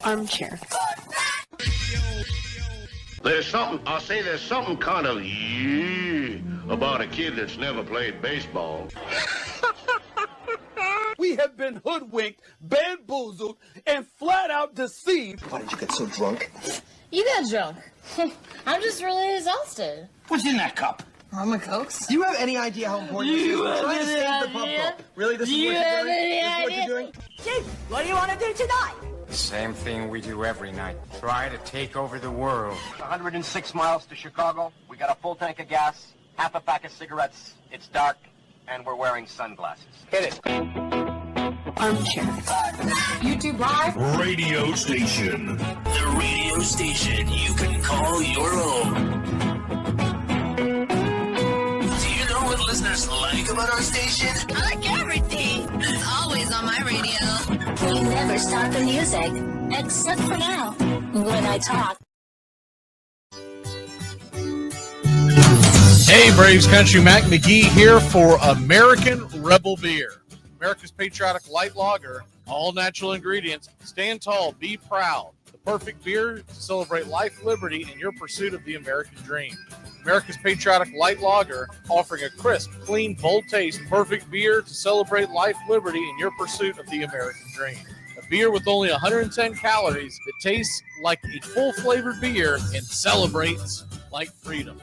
Armchair. There's something kind of about a kid that's never played baseball. We have been hoodwinked, bamboozled, and flat out deceived. Why did you get so drunk? You got drunk. I'm just really exhausted. What's in that cup? Armor Cokes. Do you have any idea how important this is? Try to save the pub cup. Really? This is what you're doing? This is what you're doing? Chief, what do you want to do tonight? Same thing we do every night. Try to take over the world. 106 miles to Chicago. We got a full tank of gas, half a pack of cigarettes. It's dark, and we're wearing sunglasses. Hit it. Armchair. YouTube Live. Radio station. The radio station you can call your own. Do you know what listeners like about our station? I like everything. It's always on my radio. We never stop the music, except for now, when I talk. Hey, Braves Country, Mac Magee here for American Rebel Beer. America's patriotic light lager, all natural ingredients. Stand tall, be proud. The perfect beer to celebrate life, liberty, and your pursuit of the American dream. America's patriotic light lager, offering a crisp, clean, bold taste. Perfect beer to celebrate life, liberty, and your pursuit of the American dream. A beer with only 110 calories that tastes like a full-flavored beer and celebrates like freedom.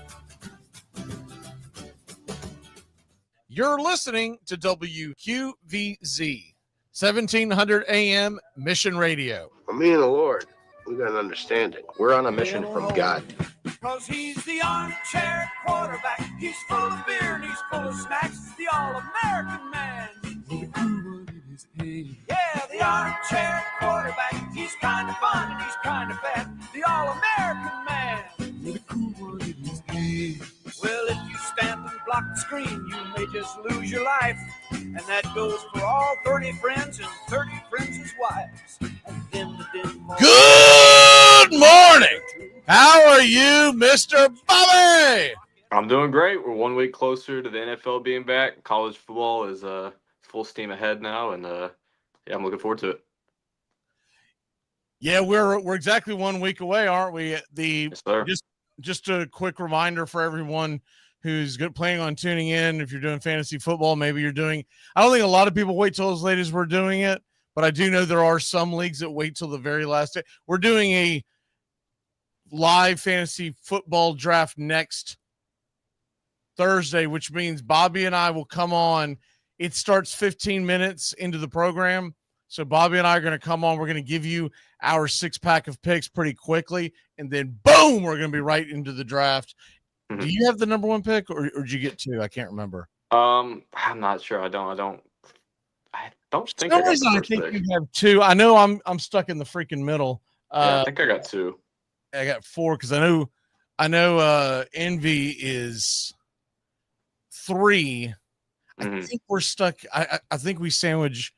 You're listening to WQVZ, 1700 AM Mission Radio. For me and the Lord, we got an understanding. We're on a mission from God. Because he's the armchair quarterback. He's full of beer and he's full of snacks. The all-American man. Yeah, the armchair quarterback. He's kind of fun and he's kind of fat. The all-American man. Well, if you stand and block the screen, you may just lose your life. And that goes for all 30 friends and 30 friends' wives. Good morning. How are you, Mr. Bobby? I'm doing great. We're 1 week closer to the NFL being back. College football is full steam ahead now, and yeah, I'm looking forward to it. Yeah, we're exactly 1 week away, aren't we? Yes, sir. Just a quick reminder for everyone who's planning on tuning in. If you're doing fantasy football, maybe you're doing. I don't think a lot of people wait till as late as we're doing it, but I do know there are some leagues that wait till the very last day. We're doing a live fantasy football draft next Thursday, which means Bobby and I will come on. It starts 15 minutes into the program. So Bobby and I are going to come on. We're going to give you our 6-pack of picks pretty quickly. And then boom, we're going to be right into the draft. Mm-hmm. Do you have the number one pick or did you get two? I can't remember. I'm not sure. I don't think I think you have two. I know I'm stuck in the freaking middle. I think I got two. I got four because I know Envy is three. Mm-hmm. I think we're stuck. I think we sandwich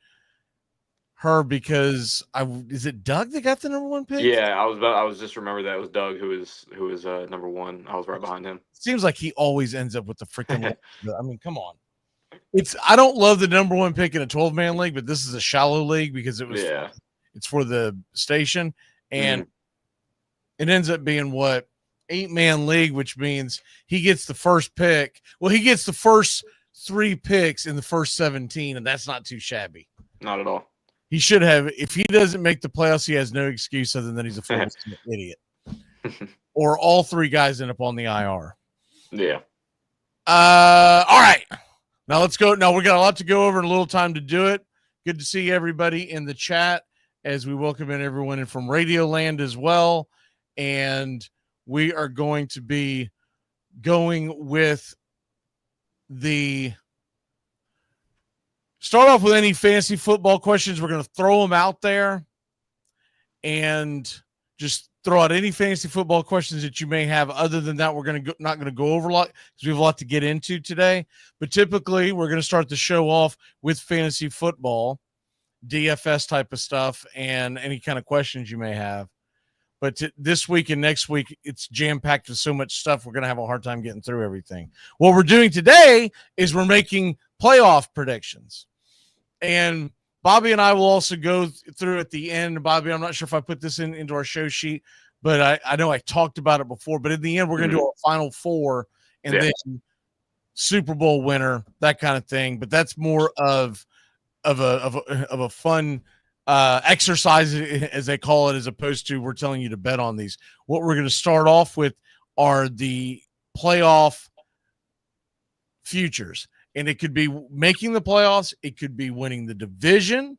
her because is it Doug that got the number one pick? Yeah, I was just remembering that it was Doug who was number one. I was right behind him. Seems like he always ends up with the freaking. I mean, come on. I don't love the number one pick in a 12-man league, but this is a shallow league because it's for the station, and it ends up being 8-man league, which means he gets the first pick. Well, he gets the first 3 picks in the first 17, and that's not too shabby. Not at all. He should have. If he doesn't make the playoffs, he has no excuse other than he's a full idiot. Or all 3 guys end up on the IR. Yeah. All right. Now let's go. Now we got a lot to go over and a little time to do it. Good to see everybody in the chat as we welcome in everyone in from Radio Land as well. And we are going to be going with start off with any fantasy football questions. We're going to throw them out there and just throw out any fantasy football questions that you may have. Other than that, we're not going to go over a lot because we have a lot to get into today. But typically, we're going to start the show off with fantasy football, DFS type of stuff, and any kind of questions you may have. But this week and next week, it's jam-packed with so much stuff, we're going to have a hard time getting through everything. What we're doing today is we're making playoff predictions. And Bobby and I will also go through at the end. Bobby, I'm not sure if I put this into our show sheet, but I know I talked about it before. But in the end, we're going to do our final four and then Super Bowl winner, that kind of thing. But that's more of a fun exercise, as they call it, as opposed to we're telling you to bet on these. What we're going to start off with are the playoff futures. And it could be making the playoffs. It could be winning the division.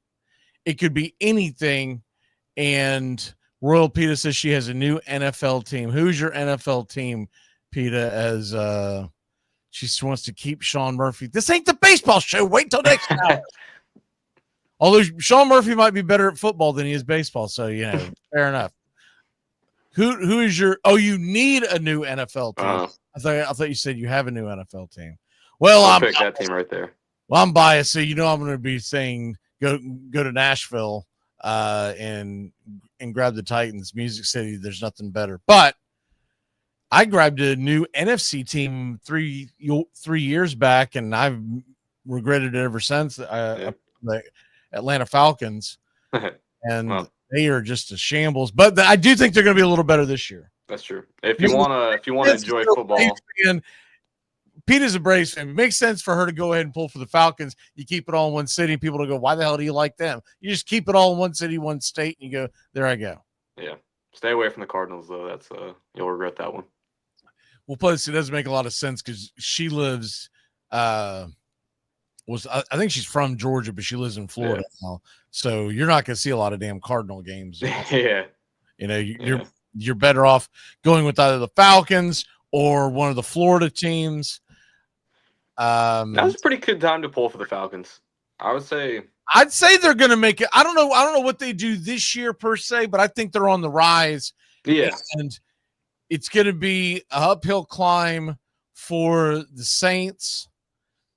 It could be anything. And Royal Peta says she has a new NFL team. Who's your NFL team, Peta, as she wants to keep Sean Murphy? This ain't the baseball show. Wait till next hour. Although Sean Murphy might be better at football than he is baseball. So, fair enough. Who is your – you need a new NFL team. I thought you said you have a new NFL team. Well, I'll pick that team right there. Well, I'm biased, so I'm going to be saying go to Nashville and grab the Titans. Music City, there's nothing better. But I grabbed a new NFC team three years back, and I've regretted it ever since. The Atlanta Falcons, and they are just a shambles. But I do think they're going to be a little better this year. That's true. If you want to enjoy football. Peter's a Braves fan. It makes sense for her to go ahead and pull for the Falcons. You keep it all in one city. People will go, why the hell do you like them? You just keep it all in one city, one state, and you go, there I go. Yeah. Stay away from the Cardinals, though. That's you'll regret that one. Well, plus it doesn't make a lot of sense because she lives I think she's from Georgia, but she lives in Florida now. So you're not going to see a lot of damn Cardinal games. Yeah. You're better off going with either the Falcons or one of the Florida teams. That was a pretty good time to pull for the Falcons. I'd say they're going to make it. I don't know what they do this year per se, but I think they're on the rise. Yeah. And it's going to be an uphill climb for the Saints.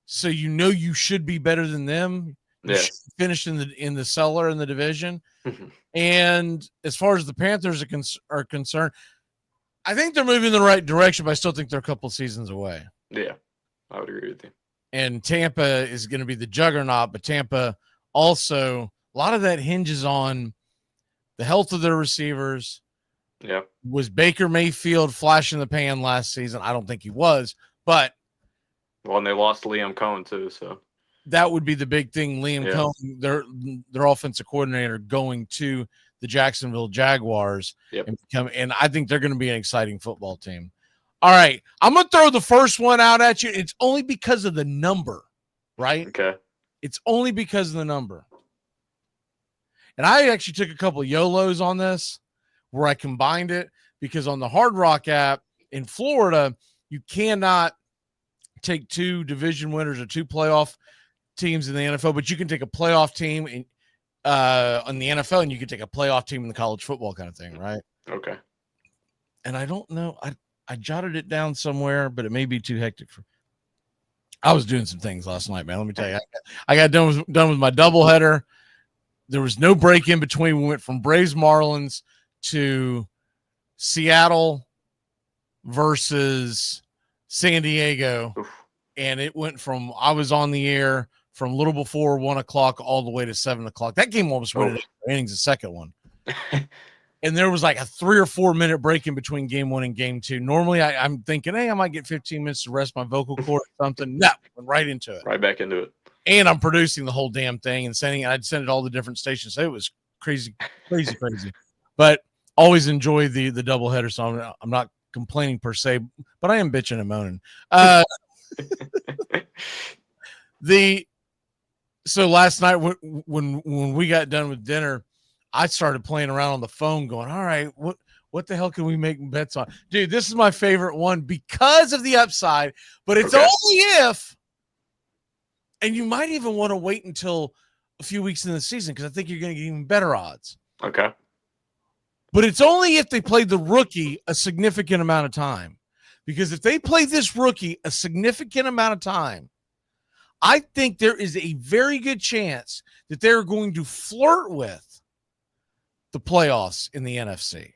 So you should be better than them. You should finish in the cellar in the division. And as far as the Panthers are concerned, I think they're moving in the right direction, but I still think they're a couple seasons away. Yeah, I would agree with you. And Tampa is going to be the juggernaut, but Tampa also, a lot of that hinges on the health of their receivers. Yeah. Was Baker Mayfield flash in the pan last season? I don't think he was, but. Well, and they lost Liam Cohen too, so. That would be the big thing. Liam Cohen, their offensive coordinator, going to the Jacksonville Jaguars. Yep. And I think they're going to be an exciting football team. All right. I'm going to throw the first one out at you. It's only because of the number, right? Okay. It's only because of the number. And I actually took a couple of YOLOs on this where I combined it because on the Hard Rock app in Florida, you cannot take two division winners or two playoff teams in the NFL, but you can take a playoff team on the NFL and you can take a playoff team in the college football kind of thing, right? Okay. And I don't know. I jotted it down somewhere, but it may be too hectic I was doing some things last night, man. Let me tell you, I got done with my doubleheader. There was no break in between. We went from Braves Marlins to Seattle versus San Diego. Oof. And it went from, I was on the air from a little before 1 o'clock all the way to 7 o'clock. That game almost went into innings, the second one. And there was like a 3 or 4 minute break in between game one and game two. Normally I'm thinking, hey, I might get 15 minutes to rest my vocal cord or something. No, went right into it. Right back into it. And I'm producing the whole damn thing and I'd send it to all the different stations. So it was crazy. But always enjoy the doubleheader. So I'm not complaining per se, but I am bitching and moaning. So last night when we got done with dinner, I started playing around on the phone going, all right, what the hell can we make bets on? Dude, this is my favorite one because of the upside, but it's only if, and you might even want to wait until a few weeks in the season because I think you're going to get even better odds. Okay. But it's only if they play the rookie a significant amount of time. Because if they play this rookie a significant amount of time, I think there is a very good chance that they're going to flirt with the playoffs in the NFC.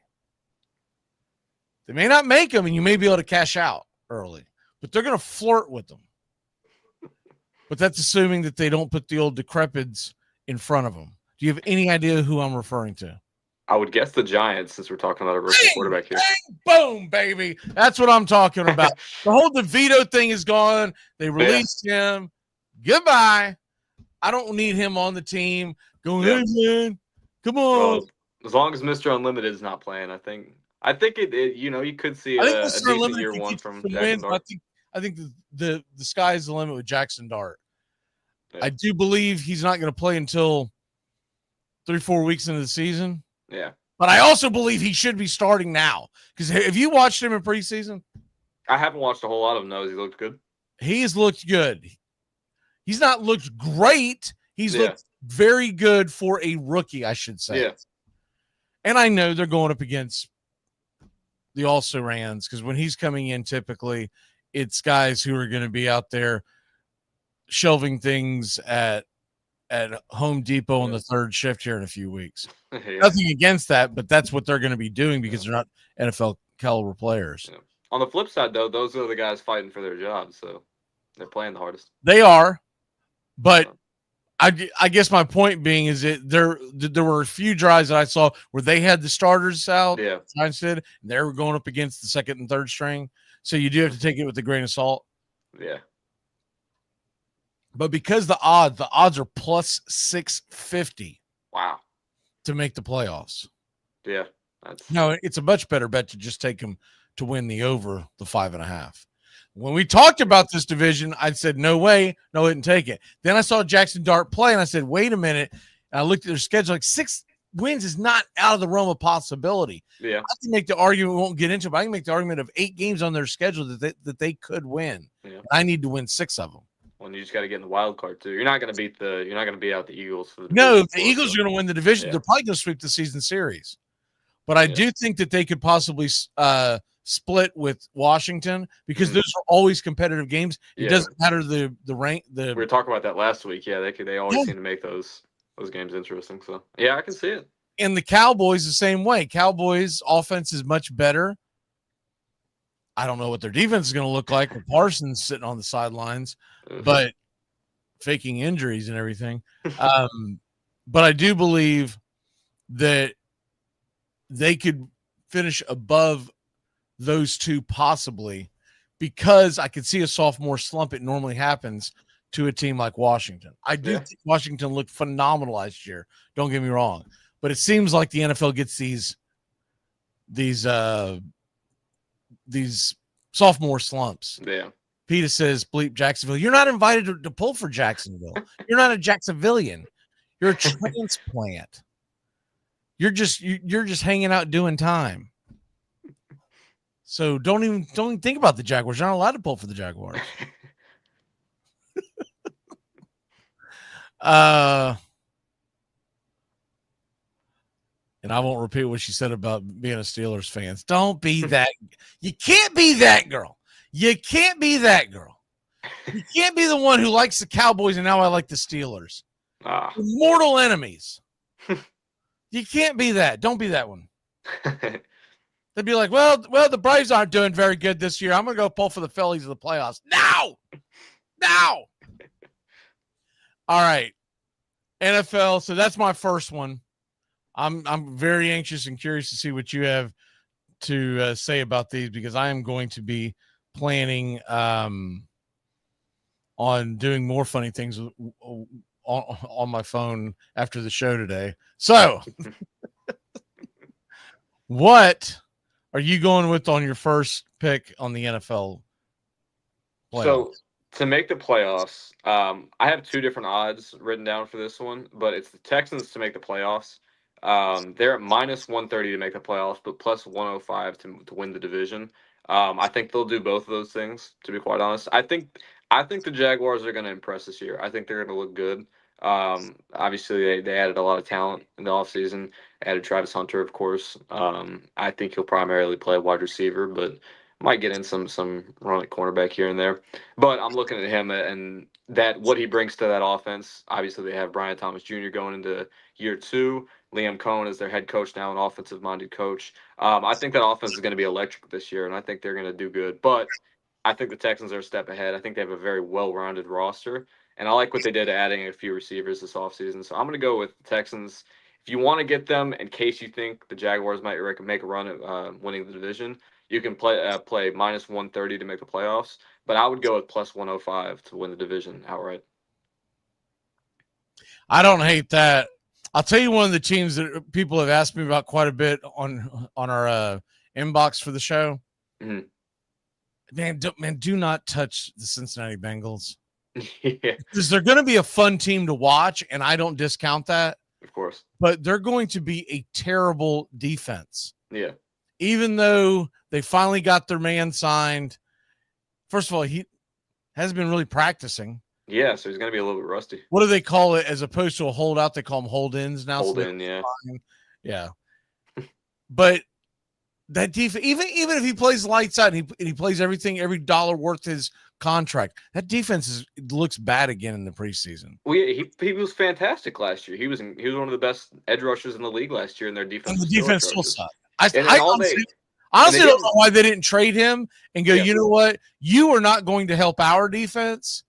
They may not make them, and you may be able to cash out early, but they're going to flirt with them. But that's assuming that they don't put the old decrepids in front of him. Do you have any idea who I'm referring to? I would guess the Giants, since we're talking about a rookie quarterback here. Bang, boom, baby. That's what I'm talking about. The whole DeVito thing is gone. They released him. Goodbye. I don't need him on the team. Going, hey, man, come on. Well, as long as Mr. Unlimited is not playing, I think it you could see a decent year one from Jackson Dart. I think the sky's the limit with Jackson Dart. Yeah. I do believe he's not going to play until 3-4 weeks into the season. Yeah. But I also believe he should be starting now. Because have you watched him in preseason? I haven't watched a whole lot of him. No, he looked good. He's looked good. He's not looked great. He's looked very good for a rookie, I should say. Yeah. And I know they're going up against the also-rans because when he's coming in, typically it's guys who are going to be out there shelving things at Home Depot on the third shift here in a few weeks. Nothing against that, but that's what they're going to be doing because they're not NFL caliber players. Yeah. On the flip side, though, those are the guys fighting for their jobs, so they're playing the hardest. They are, but I guess my point being is that there were a few drives that I saw where they had the starters out. Yeah, Giants did, and they were going up against the second and third string, so you do have to take it with a grain of salt. Yeah. But because the odds are plus 650. Wow. To make the playoffs. Yeah. No, it's a much better bet to just take them to win the over the 5.5. When we talked about this division, I said, no way, no, I didn't take it. Then I saw Jackson Dart play, and I said, wait a minute. And I looked at their schedule, like 6 wins is not out of the realm of possibility. Yeah. I can make the argument, we won't get into it, but I can make the argument of 8 games on their schedule that they could win. Yeah. I need to win 6 of them. Well, you just got to get in the wild card too. You're not going to beat out the Eagles. For the no, the Eagles are going to win the division. Yeah. They're probably going to sweep the season series. But I do think that they could possibly split with Washington because those are always competitive games. It doesn't matter the rank. We were talking about that last week. Yeah, they always seem to make those games interesting. So yeah, I can see it. And the Cowboys the same way. Cowboys offense is much better. I don't know what their defense is going to look like with Parsons sitting on the sidelines, but faking injuries and everything. But I do believe that they could finish above those two possibly because I could see a sophomore slump. It normally happens to a team like Washington. I do think Washington looked phenomenal last year. Don't get me wrong. But it seems like the NFL gets these sophomore slumps. Yeah. Peter says, bleep Jacksonville. You're not invited to pull for Jacksonville. You're not a Jacksonvillian. You're a transplant. You're just hanging out doing time. So don't even think about the Jaguars. You're not allowed to pull for the Jaguars. And I won't repeat what she said about being a Steelers fan. Don't be that. You can't be that girl. You can't be that girl. You can't be the one who likes the Cowboys and now I like the Steelers. Mortal enemies. You can't be that. Don't be that one. They'd be like, well, the Braves aren't doing very good this year. I'm going to go pull for the Phillies in the playoffs. Now. All right. NFL. So that's my first one. I'm very anxious and curious to see what you have to say about these because I am going to be planning on doing more funny things on my phone after the show today. So what are you going with on your first pick on the NFL playoffs? So to make the playoffs, I have 2 different odds written down for this one, but it's the Texans to make the playoffs. They're at minus 130 to make the playoffs, but plus 105 to win the division. I think they'll do both of those things, to be quite honest. I think the Jaguars are going to impress this year. I think they're going to look good. Obviously, they added a lot of talent in the offseason. Added Travis Hunter, of course. I think he'll primarily play wide receiver, but might get in some run at cornerback here and there. But I'm looking at him and that what he brings to that offense. Obviously, they have Brian Thomas Jr. going into year 2. Liam Cohen is their head coach now, an offensive-minded coach. I think that offense is going to be electric this year, and I think they're going to do good. But I think the Texans are a step ahead. I think they have a very well-rounded roster, And I like what they did adding a few receivers this offseason. So I'm going to go with the Texans. If you want to get them in case you think the Jaguars might make a run at winning the division, you can play minus 130 to make the playoffs. But I would go with plus 105 to win the division outright. I don't hate that. I'll tell you one of the teams that people have asked me about quite a bit on our inbox for the show. Mm-hmm. Do not touch the Cincinnati Bengals. Yeah. Because they're going to be a fun team to watch, and I don't discount that. Of course. But they're going to be a terrible defense. Yeah. Even though they finally got their man signed. First of all, he hasn't been really practicing. Yeah, so he's going to be a little bit rusty. What do they call it as opposed to a holdout? They call them hold-ins now. Hold-in, yeah. Yeah. But that defense, even if he plays lights out and he plays every dollar worth his contract, that defense looks bad again in the preseason. Well, yeah, he was fantastic last year. He was one of the best edge rushers in the league last year, and their defense. And the defense still sucked. I honestly don't know why they didn't trade him and go, Yeah. You know what? You are not going to help our defense.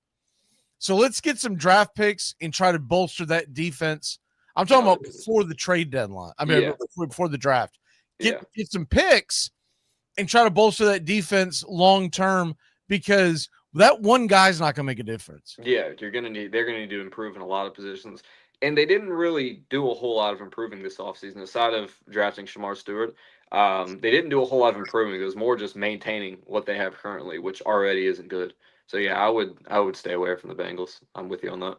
So let's get some draft picks and try to bolster that defense. I'm talking about before the trade deadline. I mean, before the draft. Get some picks and try to bolster that defense long term, because that one guy's not going to make a difference. Yeah, they're going to need to improve in a lot of positions. And they didn't really do a whole lot of improving this offseason, aside of drafting Shamar Stewart. They didn't do a whole lot of improving. It was more just maintaining what they have currently, which already isn't good. So yeah, I would stay away from the Bengals. I'm with you on that.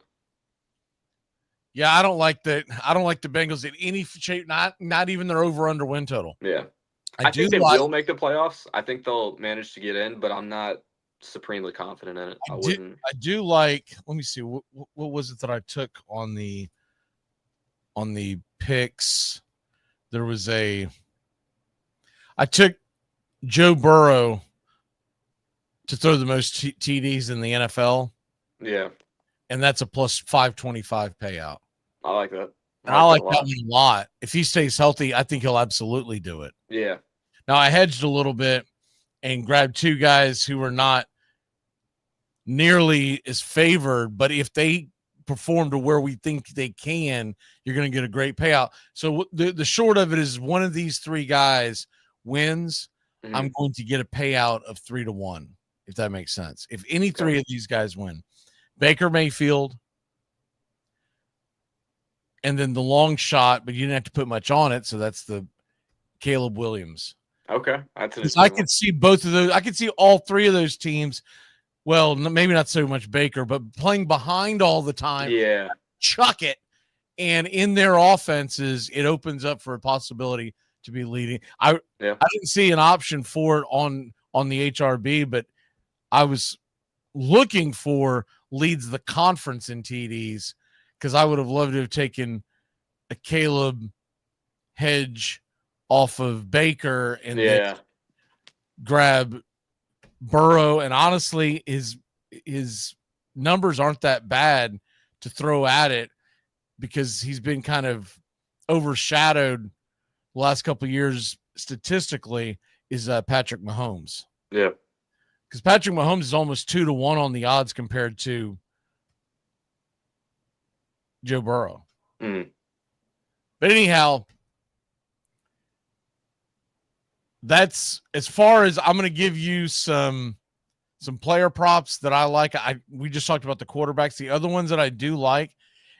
Yeah, I don't like the Bengals in any shape, not even their over/under win total. Yeah. I think they will make the playoffs. I think they'll manage to get in, but I'm not supremely confident in it. I wouldn't. I do like, let me see, what was it that I took on the picks? There was I took Joe Burrow to throw the most TDs in the NFL. Yeah. And that's a plus 525 payout. I like that. I like that one a lot. If he stays healthy, I think he'll absolutely do it. Yeah. Now, I hedged a little bit and grabbed two guys who are not nearly as favored, but if they perform to where we think they can, you're going to get a great payout. So the short of it is, one of these three guys wins, I'm going to get a payout of 3-1, if that makes sense. If any three of these guys win, Baker Mayfield, and then the long shot, but you didn't have to put much on it, so that's the Caleb Williams. Okay. I could see both of those. I could see all three of those teams. Well, maybe not so much Baker, but playing behind all the time. Yeah. Chuck it. And in their offenses, it opens up for a possibility to be leading. I didn't see an option for it on the HRB, but I was looking for leads the conference in TDs, because I would have loved to have taken a Caleb hedge off of Baker and then grab Burrow. And honestly, his numbers aren't that bad to throw at it, because he's been kind of overshadowed the last couple of years statistically, is Patrick Mahomes. Yeah. Because Patrick Mahomes is almost 2-1 on the odds compared to Joe Burrow. Mm. But anyhow, that's as far as I'm going to give you some player props that I like. We just talked about the quarterbacks. The other ones that I do like,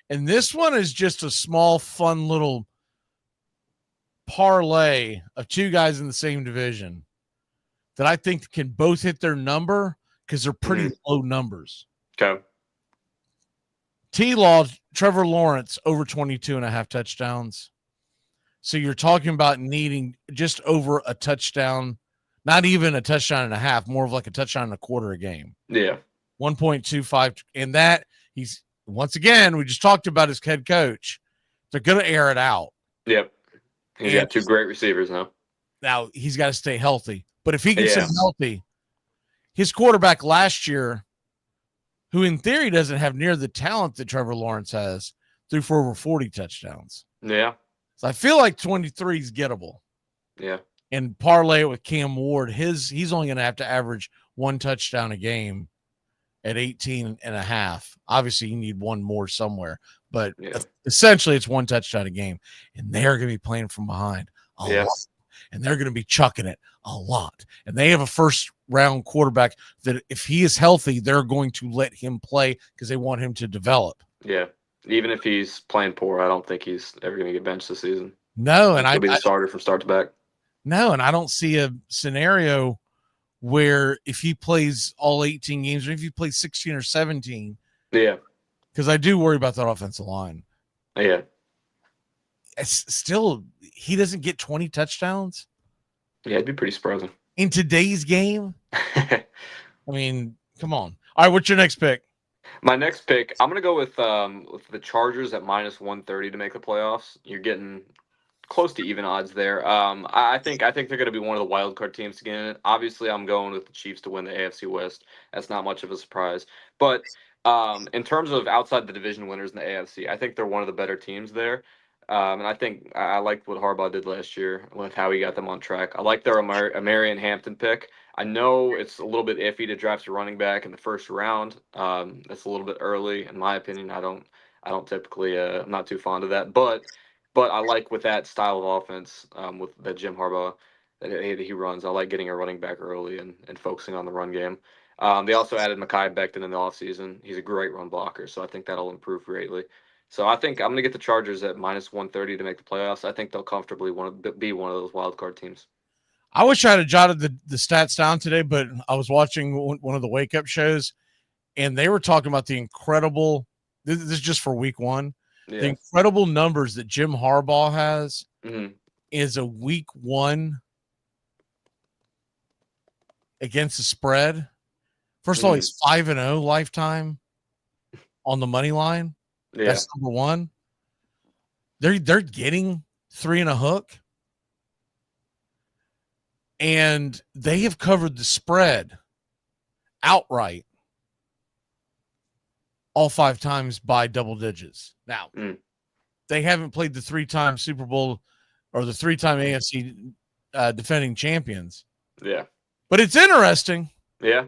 and this one is just a small, fun little parlay of two guys in the same division that I think can both hit their number, because they're pretty low numbers. Okay. T-Law, Trevor Lawrence, over 22.5 touchdowns. So you're talking about needing just over a touchdown, not even a touchdown and a half, more of like a touchdown and a quarter a game. Yeah. 1.25. And that he's, once again, we just talked about his head coach. They're going to air it out. Yep. He's got two great receivers now. Now he's got to stay healthy. But if he can stay healthy, his quarterback last year, who in theory doesn't have near the talent that Trevor Lawrence has, threw for over 40 touchdowns. Yeah. So I feel like 23 is gettable. Yeah. And parlay it with Cam Ward, he's only going to have to average one touchdown a game, at 18.5. Obviously, you need one more somewhere, but Yeah. essentially it's one touchdown a game, and they're going to be playing from behind a Yeah. lot, and they're going to be chucking it a lot. And they have a first-round quarterback that if he is healthy, they're going to let him play because they want him to develop. Yeah. Even if he's playing poor, I don't think he's ever going to get benched this season. No, and He'll be the starter from start to back. No, and I don't see a scenario where if he plays all 18 games or if he plays 16 or 17. Yeah. Because I do worry about that offensive line. Yeah. It's still, he doesn't get 20 touchdowns. Yeah, it'd be pretty surprising. In today's game? I mean, come on. All right, what's your next pick? My next pick, I'm going to go with the Chargers at minus 130 to make the playoffs. You're getting close to even odds there. I think they're going to be one of the wild card teams to get in it. Obviously, I'm going with the Chiefs to win the AFC West. That's not much of a surprise. But in terms of outside the division winners in the AFC, I think they're one of the better teams there. And I think I liked what Harbaugh did last year with how he got them on track. I like their Marion Hampton pick. I know it's a little bit iffy to draft a running back in the first round. That's a little bit early, in my opinion. I don't typically, I'm not too fond of that. But I like with that style of offense, with that Jim Harbaugh that he runs. I like getting a running back early and focusing on the run game. They also added Magee Becton in the offseason. He's a great run blocker, so I think that'll improve greatly. So I think I'm going to get the Chargers at minus 130 to make the playoffs. I think they'll comfortably be one of those wild card teams. I wish I had jotted the stats down today, but I was watching one of the wake up shows, and they were talking about the incredible. This is just for week one. Yeah. The incredible numbers that Jim Harbaugh has is a week one against the spread. First of all, he's 5-0 lifetime on the money line. Yeah. That's number one. They're getting 3 and a hook. And they have covered the spread outright all 5 times by double digits. Now, they haven't played the 3-time Super Bowl or the 3-time AFC defending champions. Yeah. But it's interesting. Yeah.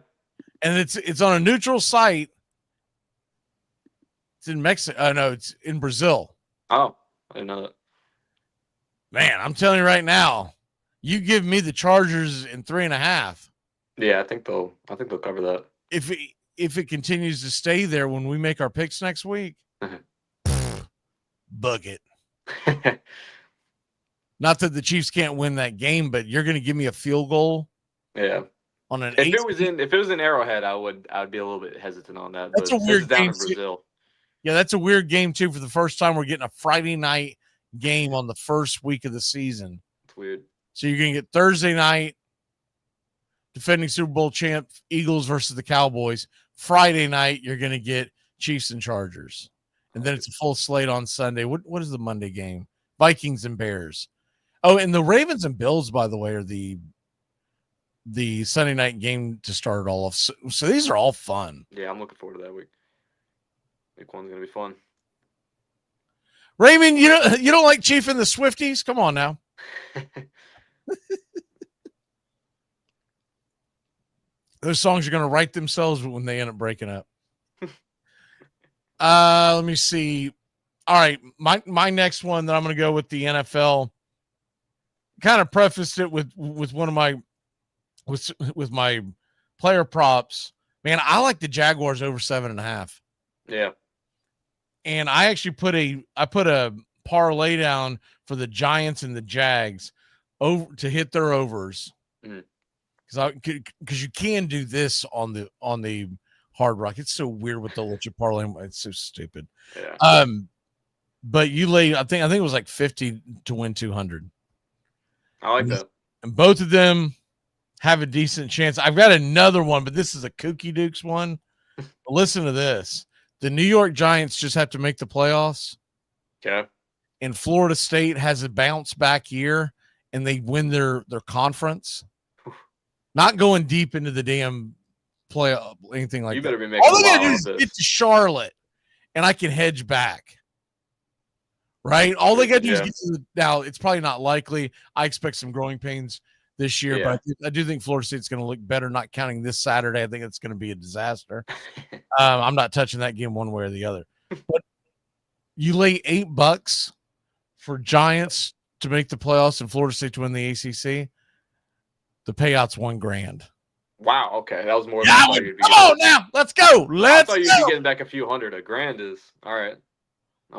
And it's on a neutral site. It's in Mexico. No, it's in Brazil. Oh, I didn't know that. Man, I'm telling you right now, you give me the Chargers in 3.5. Yeah, I think they'll cover that. If it continues to stay there when we make our picks next week, bucket. Not that the Chiefs can't win that game, but you're going to give me a field goal. Yeah. On an if it was in Arrowhead, I would be a little bit hesitant on that. That's but a weird down game in Brazil. Yeah, that's a weird game too. For the first time, we're getting a Friday night game on the first week of the season. It's weird. So you're going to get Thursday night, defending Super Bowl champ Eagles versus the Cowboys. Friday night, you're going to get Chiefs and Chargers. And then it's a full slate on Sunday. What is the Monday game? Vikings and Bears. Oh, and the Ravens and Bills, by the way, are the Sunday night game to start it all off. So these are all fun. Yeah, I'm looking forward to that week. Week one's going to be fun. Raymond, you don't like Chief and the Swifties? Come on now. Those songs are going to write themselves when they end up breaking up. Let me see. All right, my next one that I'm going to go with the NFL. Kind of prefaced it with one of my with my player props. Man, I like the Jaguars over 7.5. Yeah. And I actually put a parlay down for the Giants and the Jags over to hit their overs. Because you can do this on the Hard Rock. It's so weird what they'll let you parlay. It's so stupid. Yeah. But you lay, I think it was like 50 to win 200. I like that. And both of them have a decent chance. I've got another one, but this is a Kooky Dukes one. But listen to this. The New York Giants just have to make the playoffs. Okay. And Florida State has a bounce back year and they win their conference. Not going deep into the damn playoff, anything like that. You better be making all I gotta do is this. get to Charlotte and I can hedge back. Right? All they got to do is get to now. It's probably not likely. I expect some growing pains this year, but I do think Florida State's going to look better, not counting this Saturday. I think it's going to be a disaster. I'm not touching that game one way or the other. But you lay $8 for Giants to make the playoffs and Florida State to win the ACC. The payout's $1,000. Wow. Okay, that was more than I thought you'd be come on now, let's go. I thought you'd be getting back a few hundred. $1,000 is all right.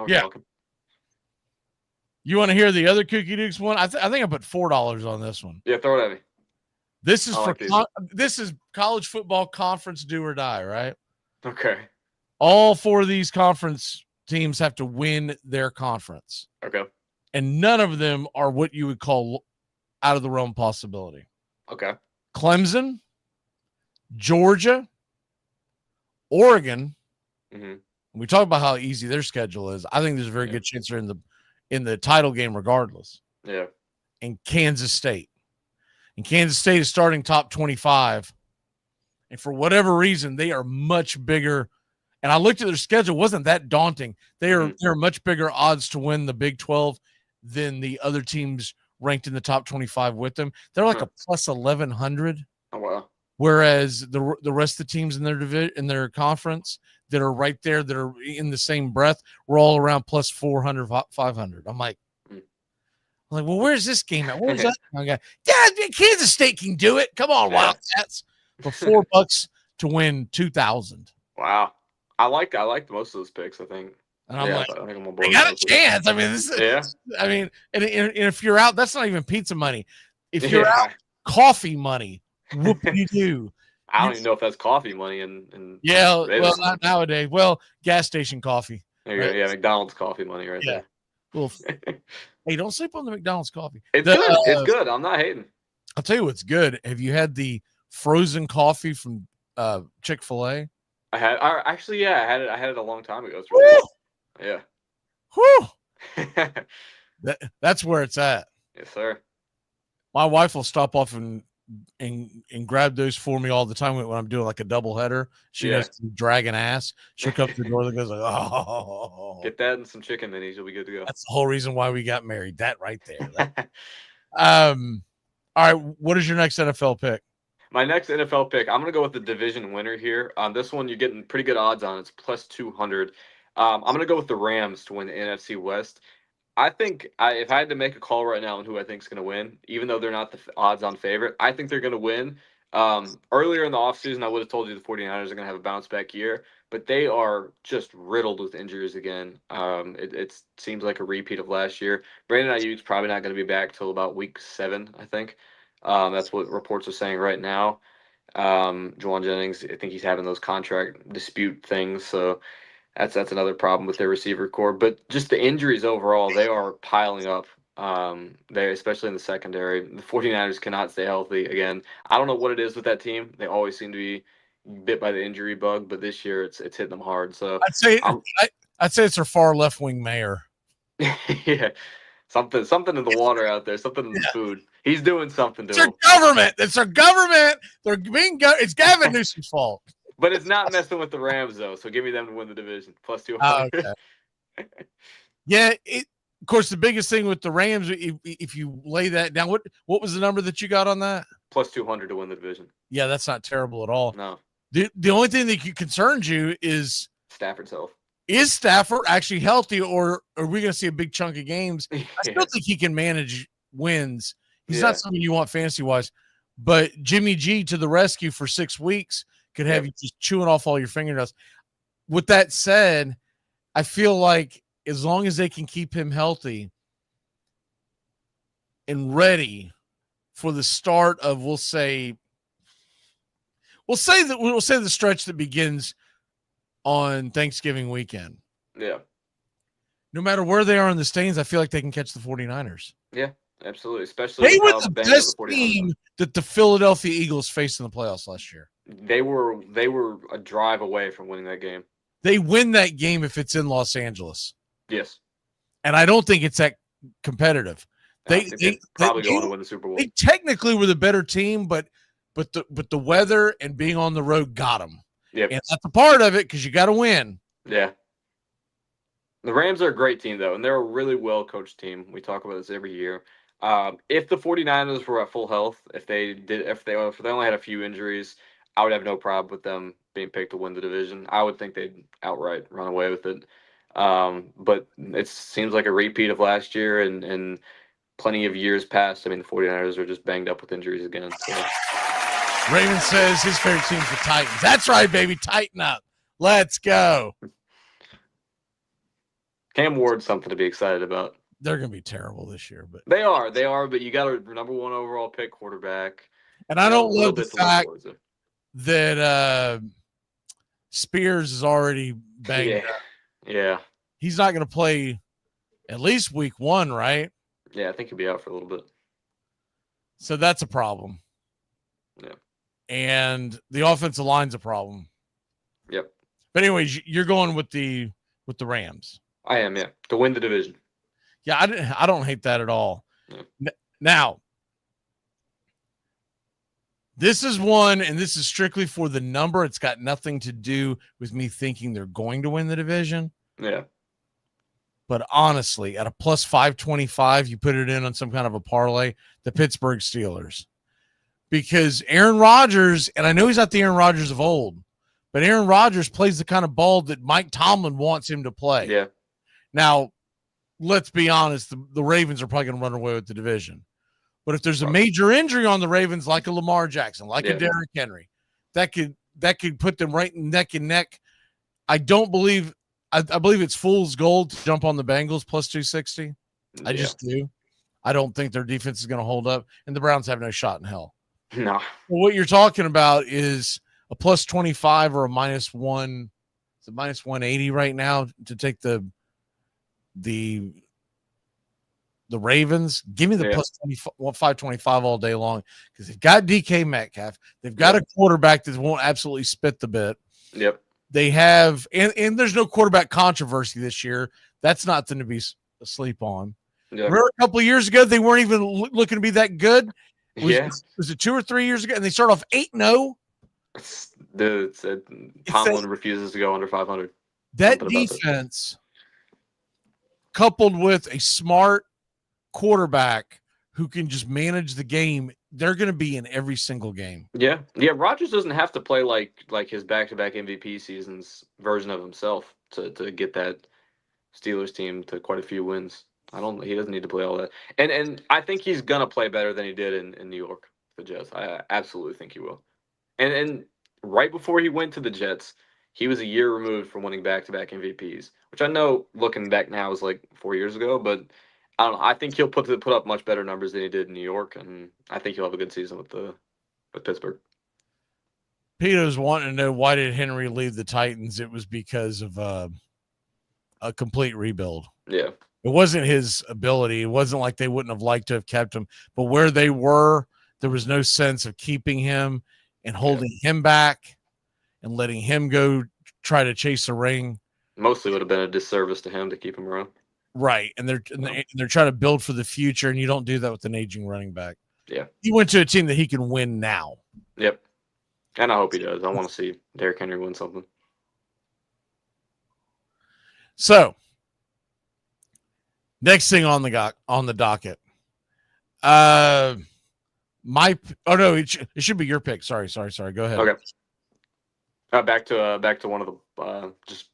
Yeah. Welcome. You want to hear the other Kooky Dukes one? I think I put $4 on this one. Yeah, throw it at me. This is this is college football conference do or die, right? Okay. All 4 of these conference teams have to win their conference. Okay. And none of them are what you would call out of the realm possibility. Okay. Clemson, Georgia, Oregon. Mm-hmm. We talk about how easy their schedule is. I think there's a very good chance they're in the title game regardless. Yeah. And Kansas State. And Kansas State is starting top 25. And for whatever reason, they are much bigger. And I looked at their schedule. It wasn't that daunting. They're much bigger odds to win the Big 12 than the other teams ranked in the top 25 with them. They're like a plus 1,100. Oh, wow. Whereas the rest of the teams in their division, in their conference that are right there, that are in the same breath, we're all around plus 400, 500. I'm like, well, where's this game at? Where's that guy? Yeah, Kansas State can do it. Come on, Wildcats. For $4 to win 2,000. Wow. I liked most of those picks, I think. And I'm like, I think I'm on board. They got a chance. I mean, this is, I mean, and if you're out, that's not even pizza money. If you're out, coffee money. What do you do? I don't even know if that's coffee money. And well, not nowadays. Well, gas station coffee. There you go. Yeah, McDonald's coffee money right there. Well, hey, don't sleep on the McDonald's coffee. It's good. It's good. I'm not hating. I'll tell you what's good. Have you had the frozen coffee from Chick-fil-A? I had actually, I had it a long time ago. It's really good. Yeah. Whew. That's where it's at. Yes, sir. My wife will stop off and grab those for me all the time when I'm doing like a double header. She knows to dragging ass. She'll come to the door and goes like, oh. Get that and some chicken minis. You'll be good to go. That's the whole reason why we got married. That right there. All right. What is your next NFL pick? My next NFL pick, I'm going to go with the division winner here. This one, you're getting pretty good odds on. It's plus 200. I'm going to go with the Rams to win the NFC West. I think if I had to make a call right now on who I think is going to win, even though they're not the odds-on favorite, I think they're going to win. Earlier in the offseason, I would have told you the 49ers are going to have a bounce-back year, but they are just riddled with injuries again. It seems like a repeat of last year. Brandon Ayuk's probably not going to be back till about week 7, I think. That's what reports are saying right now. Juwan Jennings, I think he's having those contract dispute things, so that's another problem with their receiver core. But just the injuries overall, they are piling up. They, especially in the secondary. The 49ers cannot stay healthy again. I don't know what it is with that team. They always seem to be bit by the injury bug, but this year it's hitting them hard. So I'd say it's their far left wing mayor. Yeah. Something in the water out there, something in the food. He's doing something to them. It's their government. They're being it's Gavin Newsom's fault. But it's not messing with the Rams, though. So give me them to win the division. Plus 200. Okay. Yeah. Of course, the biggest thing with the Rams, if you lay that down, what was the number that you got on that? Plus 200 to win the division. Yeah, that's not terrible at all. No. The only thing that concerns you is Stafford's health. Is Stafford actually healthy, or are we going to see a big chunk of games? I still think he can manage wins. He's not something you want fantasy-wise. But Jimmy G to the rescue for 6 weeks could have you just chewing off all your fingernails. With that said, I feel like as long as they can keep him healthy and ready for the start of, we'll say the stretch that begins on Thanksgiving weekend. Yeah. No matter where they are in the standings, I feel like they can catch the 49ers. Yeah, absolutely. Especially they were the best team that the Philadelphia Eagles faced in the playoffs last year. They were a drive away from winning that game. They win that game if it's in Los Angeles. Yes. And I don't think it's that competitive. They probably going to win the Super Bowl. They technically were the better team, but the weather and being on the road got them. Yep. And that's a part of it because you got to win. Yeah. The Rams are a great team, though, and they're a really well-coached team. We talk about this every year. If the 49ers were at full health, if they only had a few injuries, I would have no problem with them being picked to win the division. I would think they'd outright run away with it. But it seems like a repeat of last year and plenty of years past. I mean, the 49ers are just banged up with injuries again. So. Raven says his favorite team's the Titans. That's right, baby. Tighten up. Let's go. Cam Ward's something to be excited about. They're going to be terrible this year, but they are. But you got a number 1 overall pick quarterback. And I don't love the fact that Spears is already banged up. Yeah. He's not going to play at least week 1, right? Yeah, I think he'll be out for a little bit. So that's a problem. Yeah. And the offensive line's a problem. Yep. But anyways, you're going with the Rams. I am, yeah. To win the division. Yeah, I don't hate that at all. Yeah. Now, this is one, and this is strictly for the number. It's got nothing to do with me thinking they're going to win the division. Yeah. But honestly, at a plus 525, you put it in on some kind of a parlay, the Pittsburgh Steelers. Because Aaron Rodgers, and I know he's not the Aaron Rodgers of old, but Aaron Rodgers plays the kind of ball that Mike Tomlin wants him to play. Yeah. Now, let's be honest, the Ravens are probably going to run away with the division. But if there's a major injury on the Ravens, like a Lamar Jackson, like a Derrick Henry, that could put them right neck and neck. I believe it's fool's gold to jump on the Bengals plus 260. I just do. I don't think their defense is going to hold up, and the Browns have no shot in hell. No. Well, what you're talking about is a plus 25 or a minus 1. It's a minus 180 right now to take the Ravens. Give me the plus 525 all day long because they've got DK Metcalf. They've got a quarterback that won't absolutely spit the bit. Yep. They have, and there's no quarterback controversy this year. That's nothing to be asleep on. Yep. Remember a couple of years ago, they weren't even looking to be that good. Was it 2 or 3 years ago? And they start off 8-0. Tomlin refuses to go under 500. That defense, coupled with a smart quarterback who can just manage the game, they're going to be in every single game. Yeah. Rodgers doesn't have to play like his back-to-back MVP seasons version of himself to get that Steelers team to quite a few wins. He doesn't need to play all that. And I think he's going to play better than he did in New York, the Jets. I absolutely think he will. And right before he went to the Jets, he was a year removed from winning back-to-back MVPs, which I know looking back now is like 4 years ago, but I don't know. I think he'll put up much better numbers than he did in New York, and I think he'll have a good season with Pittsburgh. Peter's wanting to know, why did Henry leave the Titans? It was because of a complete rebuild. Yeah. It wasn't his ability. It wasn't like they wouldn't have liked to have kept him. But where they were, there was no sense of keeping him and holding him back and letting him go try to chase a ring. Mostly would have been a disservice to him to keep him around. Right. And they're trying to build for the future, and you don't do that with an aging running back. Yeah. He went to a team that he can win now. Yep. And I hope he does. I want to see Derrick Henry win something. So, next thing on the docket. It should be your pick. Sorry. Go ahead. Okay. Back to one of the just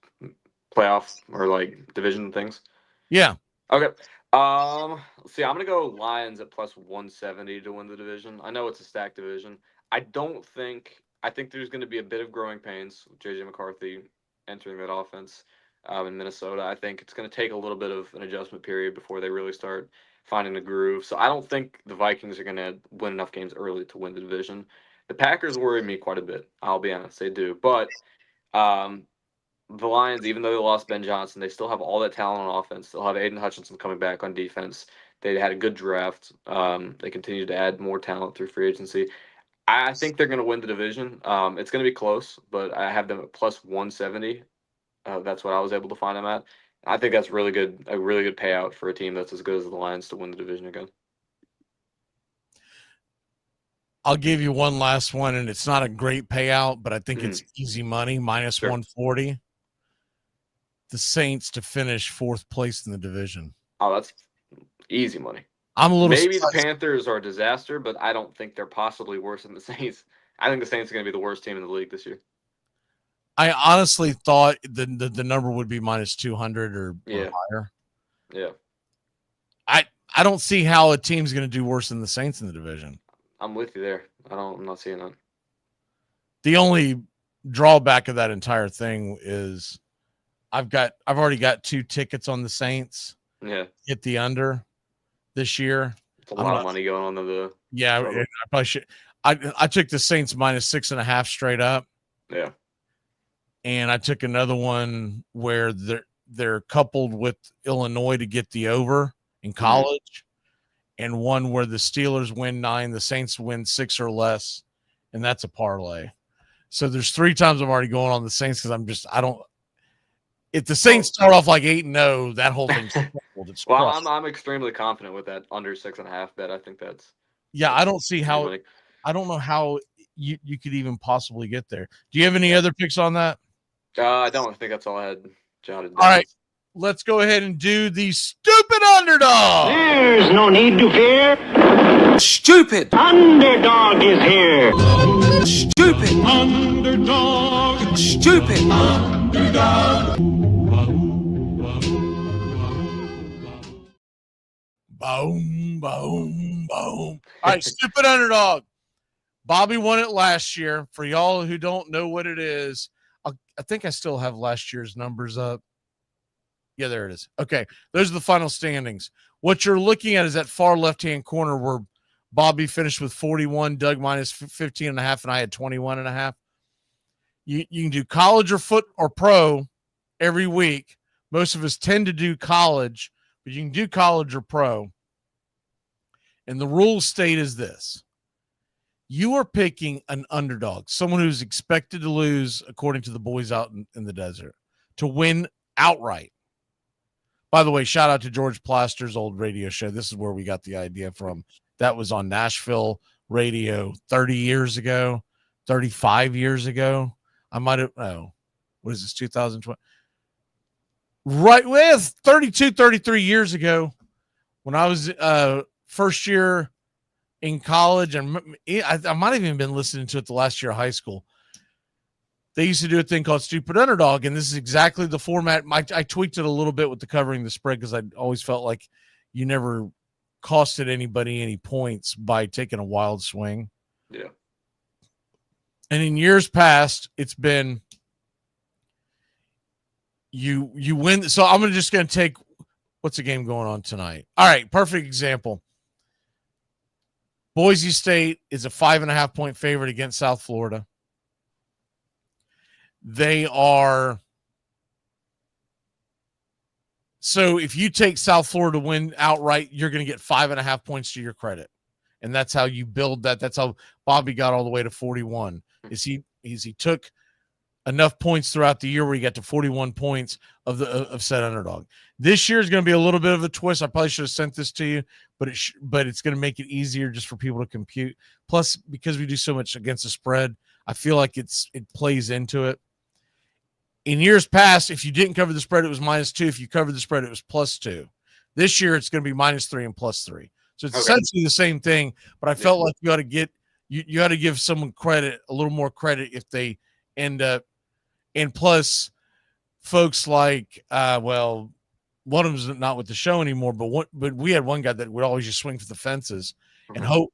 playoff or like division things. Yeah. Okay. Let's see. I'm gonna go Lions at plus 170 to win the division. I know it's a stacked division. I think there's going to be a bit of growing pains with JJ McCarthy entering that offense in Minnesota. I think it's going to take a little bit of an adjustment period before they really start finding the groove. So I don't think the Vikings are going to win enough games early to win the division. The Packers worry me quite a bit. I'll be honest, they do. But the Lions, even though they lost Ben Johnson, they still have all that talent on offense. They'll have Aiden Hutchinson coming back on defense. They had a good draft. They continue to add more talent through free agency. I think they're going to win the division. It's going to be close, but I have them at plus 170. That's what I was able to find them at. I think that's a really good payout for a team that's as good as the Lions to win the division again. I'll give you one last one, and it's not a great payout, but I think it's easy money, minus 140. The Saints to finish fourth place in the division. Oh, that's easy money. I'm a little maybe the surprised. Panthers are a disaster, but I don't think they're possibly worse than the Saints. I think the Saints are going to be the worst team in the league this year. I honestly thought the number would be minus 200 or higher. Yeah. I don't see how a team's going to do worse than the Saints in the division. I'm with you there. I'm not seeing that. The only drawback of that entire thing is I've already got 2 tickets on the Saints. Yeah. Hit the under this year. It's a lot of money going on to the. Yeah, I probably should. I took the Saints minus 6.5 straight up. Yeah. And I took another one where they're coupled with Illinois to get the over in college, and one where the Steelers win 9, the Saints win 6 or less, and that's a parlay. So there's 3 times I'm already going on the Saints because if the Saints start off like 8-0, that whole thing's it's well, I'm extremely confident with that under 6.5 bet. I think that's. Yeah, I don't see how. I don't know how you could even possibly get there. Do you have any other picks on that? I don't think that's all I had jotted down. All right, let's go ahead and do the stupid underdog. There's no need to fear. Stupid Underdog is here. Stupid underdog. Stupid underdog. Boom, boom, boom. All right, stupid underdog. Bobby won it last year. For y'all who don't know what it is, I think I still have last year's numbers up. Yeah, there it is. Okay, those are the final standings. What you're looking at is that far left-hand corner where Bobby finished with 41, Doug minus 15.5, and I had 21.5. You can do college or foot or pro every week. Most of us tend to do college, but you can do college or pro. And the rule state is this. You are picking an underdog, someone who's expected to lose, according to the boys out in the desert, to win outright. By the way, shout out to George Plaster's old radio show. This is where we got the idea from. That was on Nashville radio 30 years ago, 35 years ago. I might have, what is this, 2020? Right, with 32, 33 years ago, when I was first year in college, and I might have even been listening to it the last year of high school. They used to do a thing called Stupid Underdog, and this is exactly the format. I tweaked it a little bit with the covering the spread because I always felt like you never costed anybody any points by taking a wild swing. Yeah. And in years past, it's been you win. So I'm just going to take what's the game going on tonight. All right, perfect example. Boise State is a 5.5 point favorite against South Florida. They are. So if you take South Florida to win outright, you're going to get 5.5 points to your credit. And that's how you build that. That's how Bobby got all the way to 41. Is he took enough points throughout the year where he got to 41 points of said underdog. This year is going to be a little bit of a twist. I probably should have sent this to you, but it's going to make it easier just for people to compute. Plus, because we do so much against the spread, I feel like it plays into it. In years past, if you didn't cover the spread, it was -2. If you covered the spread, it was +2. This year, it's going to be -3 and +3. So it's essentially the same thing. But I felt like you ought to give someone credit, a little more credit, if they end up. And plus, folks like, one of them's not with the show anymore, but we had one guy that would always just swing for the fences and hope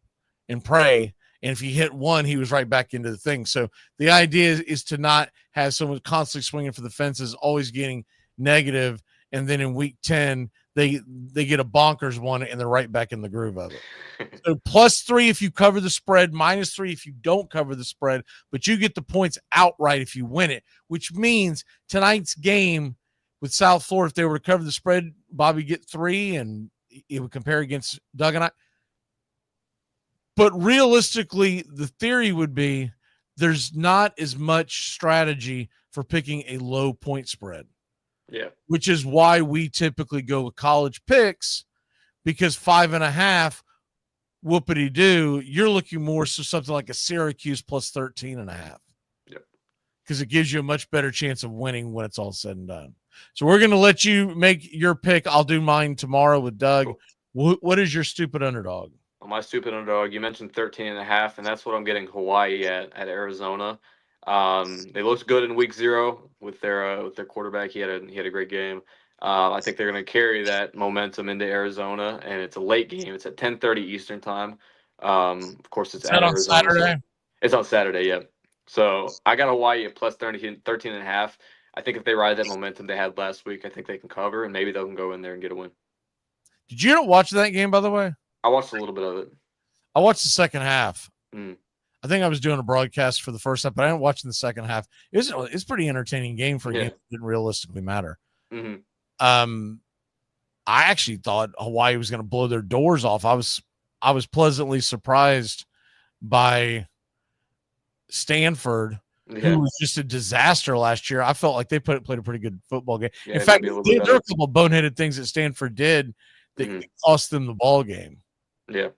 and pray. And if he hit one, he was right back into the thing. So the idea is to not have someone constantly swinging for the fences, always getting negative, and then in week 10, they get a bonkers one and they're right back in the groove of it. So +3 if you cover the spread, -3 if you don't cover the spread, but you get the points outright if you win it, which means tonight's game with South Florida, if they were to cover the spread, Bobby get 3 and it would compare against Doug and I. But realistically, the theory would be there's not as much strategy for picking a low point spread. Yeah. Which is why we typically go with college picks, because 5.5 whoopity-doo, you're looking more so something like a Syracuse +13.5. Yep. Because it gives you a much better chance of winning when it's all said and done. So we're going to let you make your pick. I'll do mine tomorrow with Doug. Cool. What is your stupid underdog? On my stupid underdog, you mentioned 13.5, and that's what I'm getting Hawaii at Arizona. They looked good in week 0 with their quarterback. He had a great game. I think they're going to carry that momentum into Arizona, and it's a late game. It's at 10:30 Eastern time. Of course, it's at on Arizona. Saturday? So it's on Saturday, yeah. So I got Hawaii at plus 13.5. I think if they ride that momentum they had last week, I think they can cover, and maybe they'll go in there and get a win. Did you not watch that game, by the way? I watched a little bit of it. I watched the second half. Mm. I think I was doing a broadcast for the first half, but I didn't watch the second half. It's a pretty entertaining game for a game that didn't realistically matter. Mm-hmm. I actually thought Hawaii was going to blow their doors off. I was pleasantly surprised by Stanford, who was just a disaster last year. I felt like they played a pretty good football game. Yeah, in fact, there were a couple of boneheaded things that Stanford did that cost them the ball game. Yeah.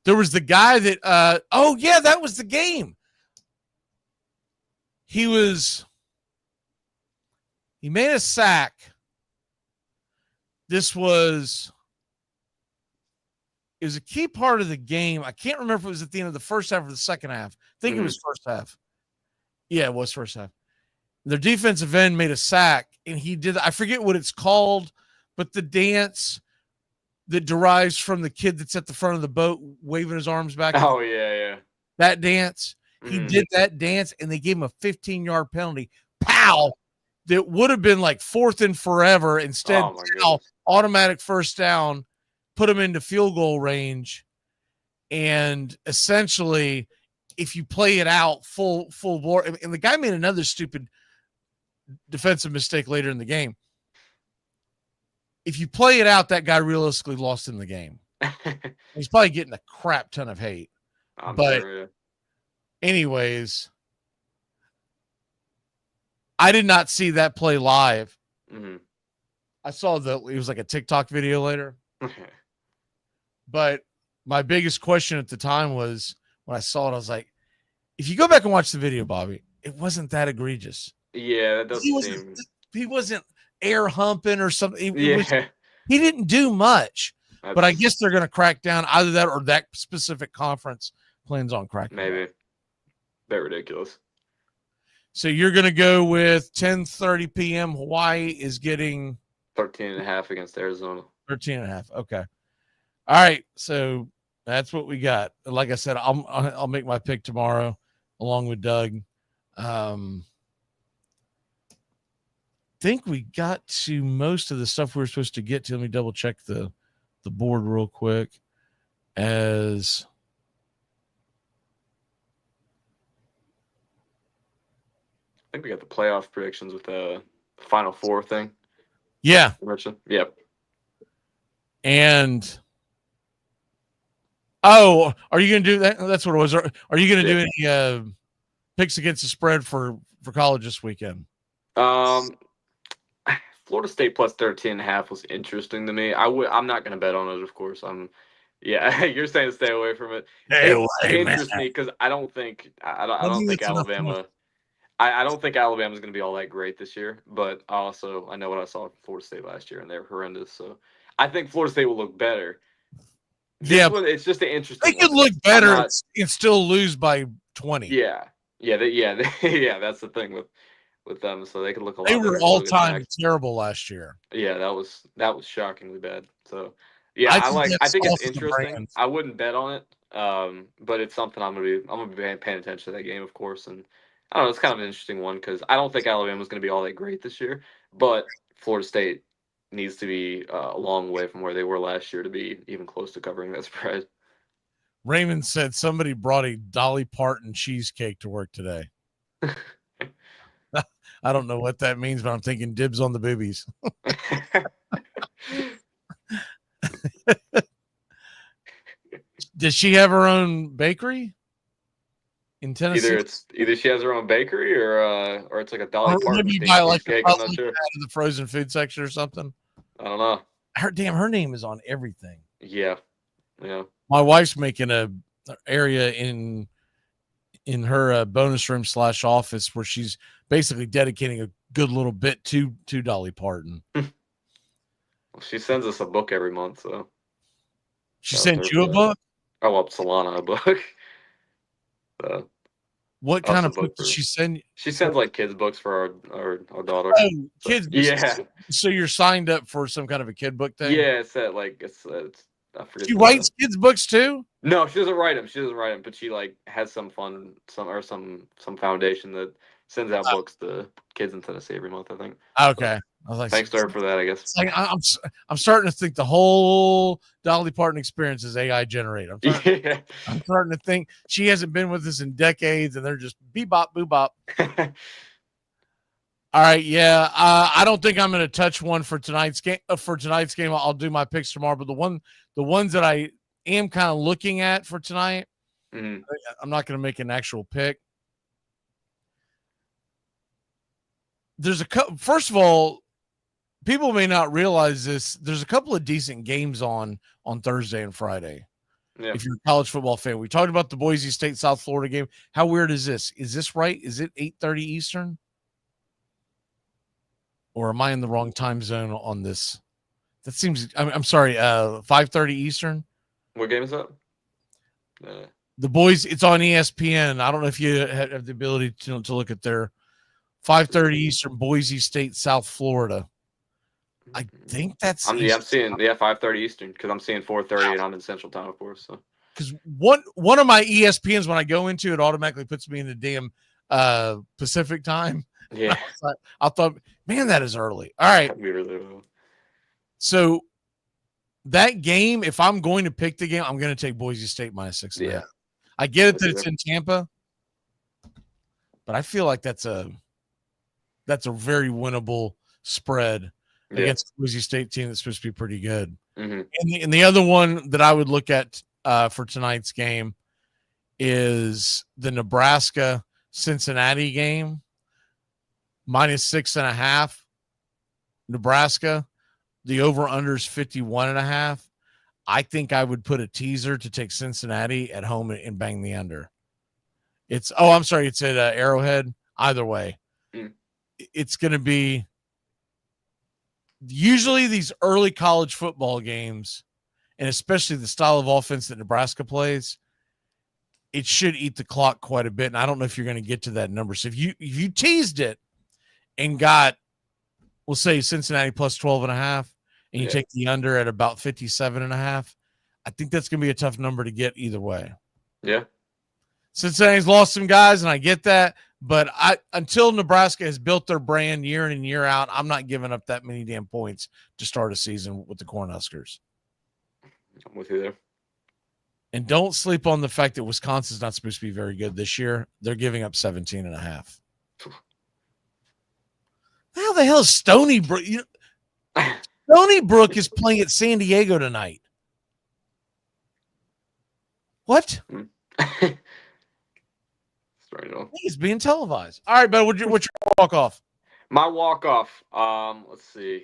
There was the guy that that was the game. He made a sack. It was a key part of the game. I can't remember if it was at the end of the first half or the second half. I think it was first half. Yeah, it was first half. Their defensive end made a sack, and he did. I forget what it's called, but the dance that derives from the kid that's at the front of the boat waving his arms back. Oh, yeah. That dance. He did that dance, and they gave him a 15-yard penalty. Pow! That would have been like 4th and forever. Instead, automatic first down, put him into field goal range. And essentially, if you play it out full bore, and the guy made another stupid defensive mistake later in the game. If you play it out, that guy realistically lost in the game. He's probably getting a crap ton of hate. Anyways, I did not see that play live. Mm-hmm. I saw it was like a TikTok video later. But my biggest question at the time was when I saw it, I was like, if you go back and watch the video, Bobby, it wasn't that egregious. Yeah, that doesn't seem. He wasn't air humping or something. He didn't do much. But I guess they're going to crack down either that or that specific conference plans on cracking. Maybe. Bit ridiculous. So you're going to go with 10:30 p.m. Hawaii is getting 13.5 against Arizona. 13.5. Okay. All right. So that's what we got. Like I said, I'll make my pick tomorrow along with Doug. Think we got to most of the stuff we were supposed to get to. Let me double check the board real quick. I think we got the playoff predictions with the Final Four thing. Yeah. Yep. And are you going to do that? That's what it was. Are you going to do any picks against the spread for college this weekend? Florida State plus 13.5 was interesting to me. I'm not going to bet on it, of course. You're saying stay away from it. It interests me because I don't think Alabama. I don't think Alabama's going to be all that great this year. But I know what I saw from Florida State last year, and they were horrendous. So I think Florida State will look better. It's just an interesting. They could look better and still lose by 20. Yeah, that's the thing with them. So they could look a lot. They were better all-time terrible last year. Yeah, that was shockingly bad. So yeah, I think it's interesting. I wouldn't bet on it, but it's something I'm gonna be paying attention to that game, of course. And I don't know, it's kind of an interesting one because I don't think Alabama's going to be all that great this year, but Florida State needs to be a long way from where they were last year to be even close to covering that spread. Raymond said somebody brought a Dolly Parton cheesecake to work today. I don't know what that means, but I'm thinking dibs on the boobies. Does she have her own bakery in Tennessee? Either she has her own bakery or it's like a Dolly Parton cheesecake. I'm not sure. The frozen food section or something. I don't know. Her name is on everything. Yeah. My wife's making a area in her bonus room / office where she's basically dedicating a good little bit to Dolly Parton. She sends us a book every month, so She sent you a book? Oh, well, Solana a book. What kind of book did she send? She sends like kids books for our daughter. Oh, kids. Yeah. So you're signed up for some kind of a kid book thing? Yeah, it's that like it's I forget. She writes kids books too? No, she doesn't write them. But she like has some foundation that sends out books to kids in Tennessee every month, I think. Okay. I was like, thanks to her for that, I guess. Like I'm starting to think the whole Dolly Parton experience is AI generated. I'm starting to think she hasn't been with us in decades, and they're just bebop, boobop. All right, yeah. I don't think I'm going to touch one for tonight's game. I'll do my picks tomorrow. But the ones that I am kind of looking at for tonight, I'm not going to make an actual pick. There's first of all, people may not realize this. There's a couple of decent games on Thursday and Friday. Yeah. If you're a college football fan, we talked about the Boise State South Florida game. How weird is this? Is this right? Is it 8:30 Eastern? Or am I in the wrong time zone on this? That seems. I'm sorry. 5:30 Eastern. What game is that? The Boise. It's on ESPN. I don't know if you have the ability to look at their 5:30 Eastern Boise State South Florida. I think that's. I'm seeing 5:30 Eastern because I'm seeing 4:30 and I'm in Central Time, of course. So because one of my ESPNs when I go into it automatically puts me in the damn Pacific time. Yeah, I thought, man, that is early. All right, so that game, if I'm going to pick the game, I'm going to take Boise State -6.5. Yeah, I get it that it's in Tampa, but I feel like that's a very winnable spread against the Boise State team that's supposed to be pretty good. And the other one that I would look at for tonight's game is the Nebraska-Cincinnati game, -6.5. Nebraska, the over-under is 51.5. I think I would put a teaser to take Cincinnati at home and bang the under. It's at Arrowhead. Either way, it's going to be usually these early college football games, and especially the style of offense that Nebraska plays, it should eat the clock quite a bit. And I don't know if you're going to get to that number. So if you teased it and got, we'll say Cincinnati +12.5, and you take the under at about 57.5, I think that's going to be a tough number to get either way. Yeah. Cincinnati's lost some guys, and I get that. But until Nebraska has built their brand year in and year out, I'm not giving up that many damn points to start a season with the Cornhuskers. I'm with you there. And don't sleep on the fact that Wisconsin's not supposed to be very good this year. They're giving up 17.5. How the hell is Stony Brook? Stony Brook is playing at San Diego tonight. What? He's being televised. All right, but what's your walk-off? My walk-off. Let's see.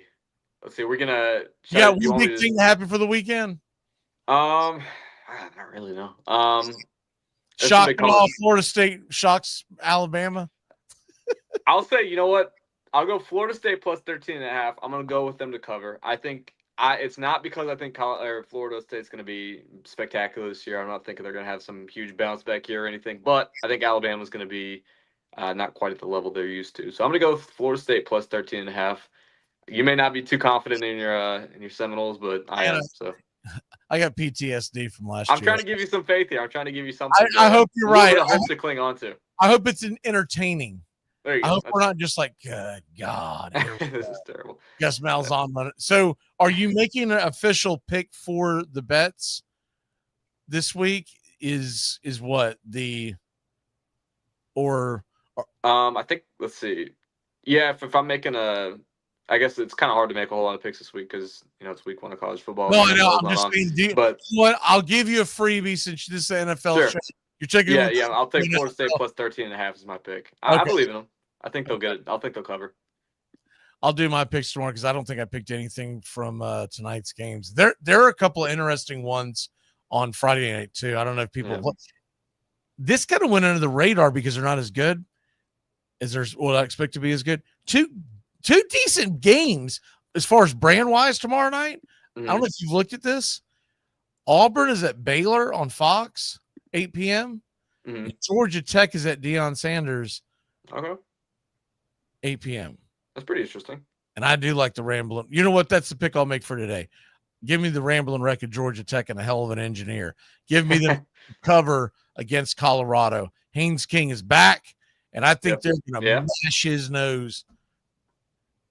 We're gonna. Yeah, one big thing happen for the weekend. Not really. No. Shocking off Florida State shocks Alabama. I'll say, you know what? I'll go Florida State +13.5. I'm gonna go with them to cover. I think it's not because I think Florida State's going to be spectacular this year. I'm not thinking they're going to have some huge bounce back here or anything, but I think Alabama's going to be not quite at the level they're used to. So I'm going to go with Florida State +13.5. You may not be too confident in your Seminoles, but I am. So I got PTSD from last year. I'm trying to give you some faith here. I'm trying to give you something. I hope you're right. I hope to cling on to. I hope it's entertaining. There you go. I hope we're not just like, good God. This is terrible. Gus Malzahn. So are you making an official pick for the bets this week? Is what the I think, let's see. Yeah, if I'm making I guess it's kind of hard to make a whole lot of picks this week because, it's week 1 of college football. No, I know. I'm just saying, what? I'll give you a freebie since this is the NFL show. You're taking Yeah, I'll take Florida State +13.5 is my pick. I believe in them. I think they'll get it. I think they'll cover. I'll do my picks tomorrow because I don't think I picked anything from tonight's games. There are a couple of interesting ones on Friday night too. I don't know if people this kind of went under the radar because they're not as good as what I expect to be as good. Two decent games as far as brand wise tomorrow night. I don't know if you've looked at this. Auburn is at Baylor on Fox, 8 p.m. Mm-hmm. Georgia Tech is at Deion Sanders, Okay. 8 p.m. That's pretty interesting. And I do like the Ramblin'. You know what? That's the pick I'll make for today. Give me the Ramblin' Wreck of Georgia Tech and a hell of an engineer. Give me the cover against Colorado. Haynes King is back, and I think they're going to mash his nose.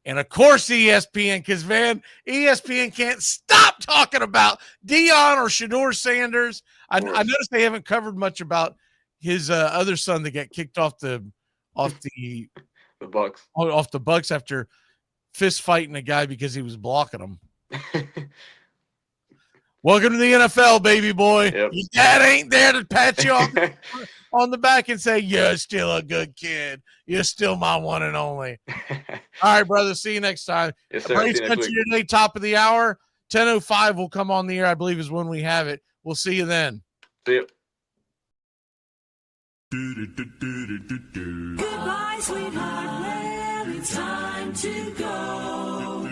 And, of course, ESPN, because, man, ESPN can't stop talking about Deion or Shedeur Sanders. I noticed they haven't covered much about his other son that got kicked off the Bucks. Off the Bucks after fist fighting a guy because he was blocking him. Welcome to the NFL, baby boy. Yep. Your dad ain't there to pat you on the back and say, you're still a good kid. You're still my one and only. All right, brother. See you next time. Yes, sir. Braves Country today, top of the hour. 10:05 will come on the air, I believe, is when we have it. We'll see you then. See you. Goodbye, sweetheart. Well, it's time to go.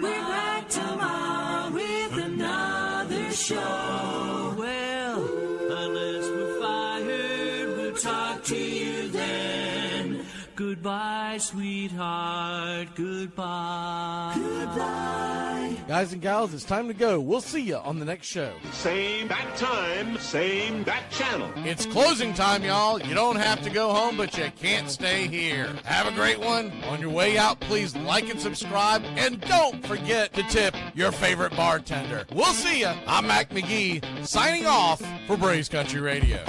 We're back tomorrow with another show. Well, unless we're fired, we'll talk to you then. Goodbye, sweetheart. Goodbye. Goodbye. Guys and gals, it's time to go. We'll see you on the next show. Same bat time, same bat channel. It's closing time, y'all. You don't have to go home, but you can't stay here. Have a great one. On your way out, please like and subscribe. And don't forget to tip your favorite bartender. We'll see you. I'm Mac Magee, signing off for Braves Country Radio.